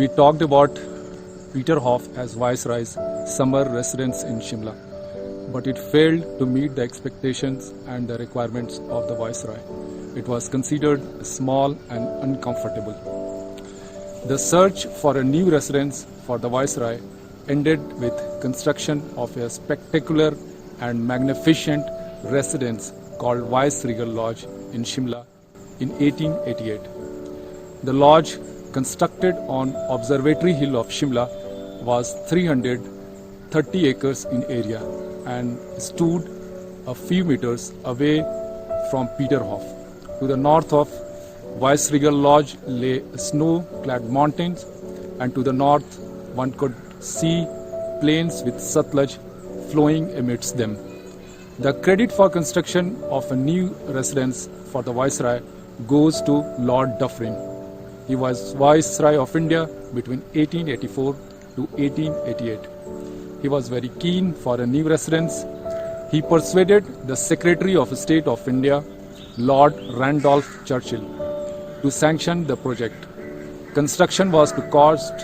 We talked about Peterhof as Viceroy's summer residence in Shimla, but it failed to meet the expectations and the requirements of the Viceroy. It was considered small and uncomfortable. The search for a new residence for the Viceroy ended with construction of a spectacular and magnificent residence called Viceregal Lodge in Shimla in 1888. The lodge, constructed on Observatory Hill of Shimla, was 330 acres in area and stood a few meters away from Peterhof. To the north of Viceregal Lodge lay snow-clad mountains, and to the north one could see plains with Satluj flowing amidst them. The credit for construction of a new residence for the Viceroy goes to Lord Dufferin. He was Viceroy of India between 1884 to 1888. He was very keen for a new residence. He persuaded the Secretary of State of India, Lord Randolph Churchill, to sanction the project. Construction was to cost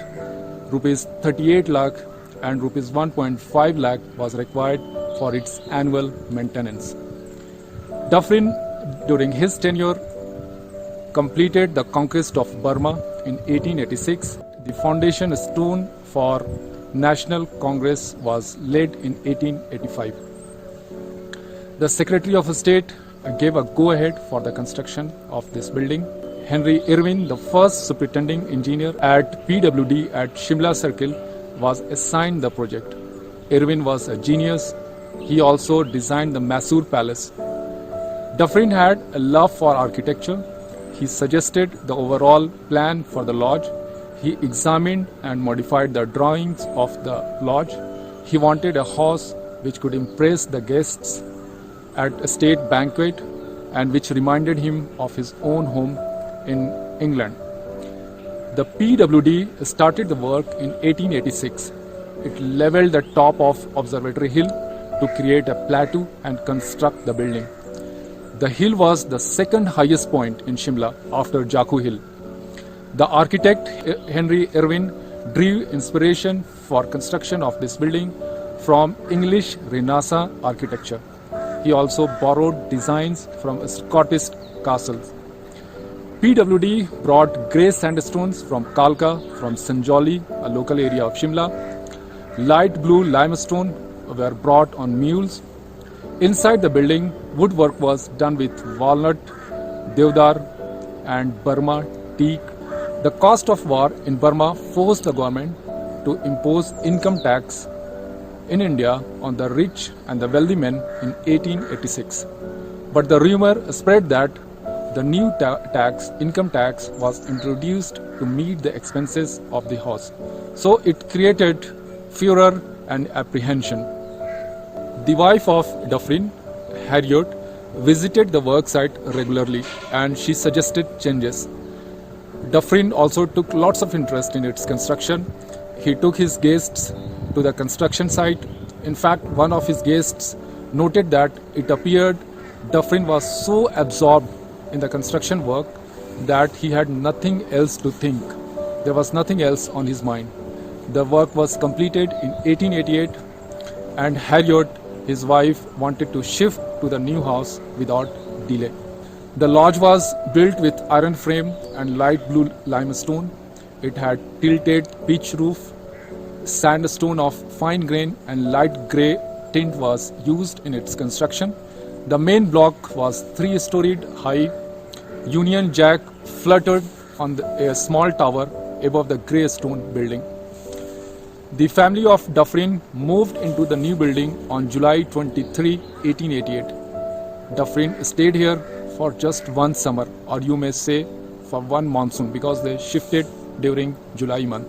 rupees 38 lakh and rupees 1.5 lakh was required for its annual maintenance. Dufferin, during his tenure, completed the conquest of Burma in 1886. The foundation stone for National Congress was laid in 1885. The Secretary of State gave a go-ahead for the construction of this building. Henry Irwin, the first superintending engineer at PWD at Shimla Circle, was assigned the project. Irwin was a genius. He also designed the Mysore Palace. Dufferin had a love for architecture. He suggested the overall plan for the lodge. He examined and modified the drawings of the lodge. He wanted a house which could impress the guests at a state banquet and which reminded him of his own home in England. The PWD started the work in 1886. It leveled the top of Observatory Hill to create a plateau and construct the building. The hill was the second highest point in Shimla after Jakku Hill. The architect Henry Irwin drew inspiration for construction of this building from English Renaissance architecture. He also borrowed designs from Scottish castles. PWD brought grey sandstones from Kalka, from Sanjoli, a local area of Shimla. Light blue limestone were brought on mules. Inside the building, woodwork was done with walnut, deodar and Burma teak. The cost of war in Burma forced the government to impose income tax in India on the rich and the wealthy men in 1886. But the rumor spread that the new income tax, was introduced to meet the expenses of the house. So it created furor and apprehension. The wife of Dufferin, Harriet, visited the work site regularly and she suggested changes. Dufferin also took lots of interest in its construction. He took his guests to the construction site. In fact, one of his guests noted that it appeared Dufferin was so absorbed in the construction work that he had nothing else to think. There was nothing else on his mind. The work was completed in 1888 and Harriet, his wife, wanted to shift to the new house without delay. The lodge was built with iron frame and light blue limestone. It had tilted pitch roof. Sandstone of fine grain and light grey tint was used in its construction. The main block was 3-storied high. Union Jack fluttered on a small tower above the grey stone building. The family of Dufferin moved into the new building on July 23, 1888. Dufferin stayed here for just one summer, or you may say for one monsoon, because they shifted during July month.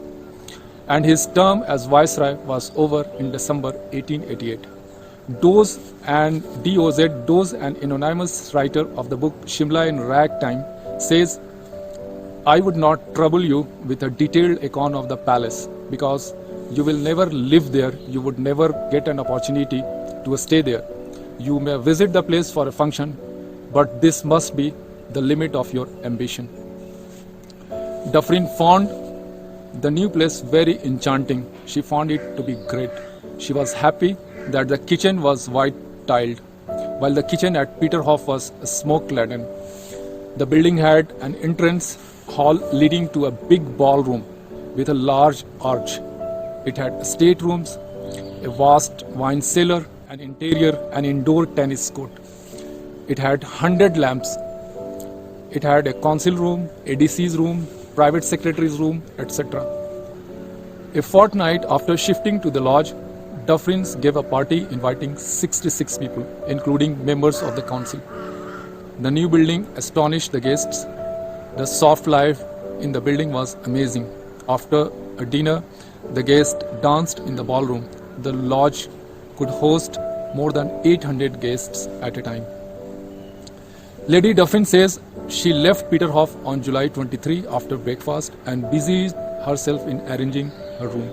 And his term as Viceroy was over in December 1888. Doze, an anonymous writer of the book Shimla in Ragtime, says, "I would not trouble you with a detailed account of the palace because you will never live there, you would never get an opportunity to stay there. You may visit the place for a function, but this must be the limit of your ambition." Dufferin found the new place very enchanting. She found it to be great. She was happy that the kitchen was white tiled, while the kitchen at Peterhof was smoke laden. The building had an entrance hall leading to a big ballroom with a large arch. It had staterooms, a vast wine cellar, an indoor tennis court. It had 100 lamps. It had a council room, a DC's room, private secretary's room, etc. A fortnight after shifting to the lodge, Dufferins gave a party inviting 66 people, including members of the council. The new building astonished the guests. The soft life in the building was amazing. After a dinner, the guests danced in the ballroom. The lodge could host more than 800 guests at a time. Lady Duffin says she left Peterhof on July 23 after breakfast and busied herself in arranging her room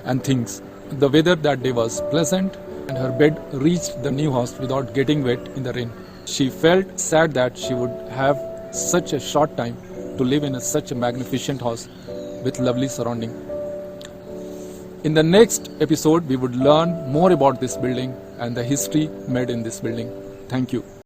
and things. The weather that day was pleasant and her bed reached the new house without getting wet in the rain. She felt sad that she would have such a short time to live in such a magnificent house with lovely surrounding. In the next episode, we would learn more about this building and the history made in this building. Thank you.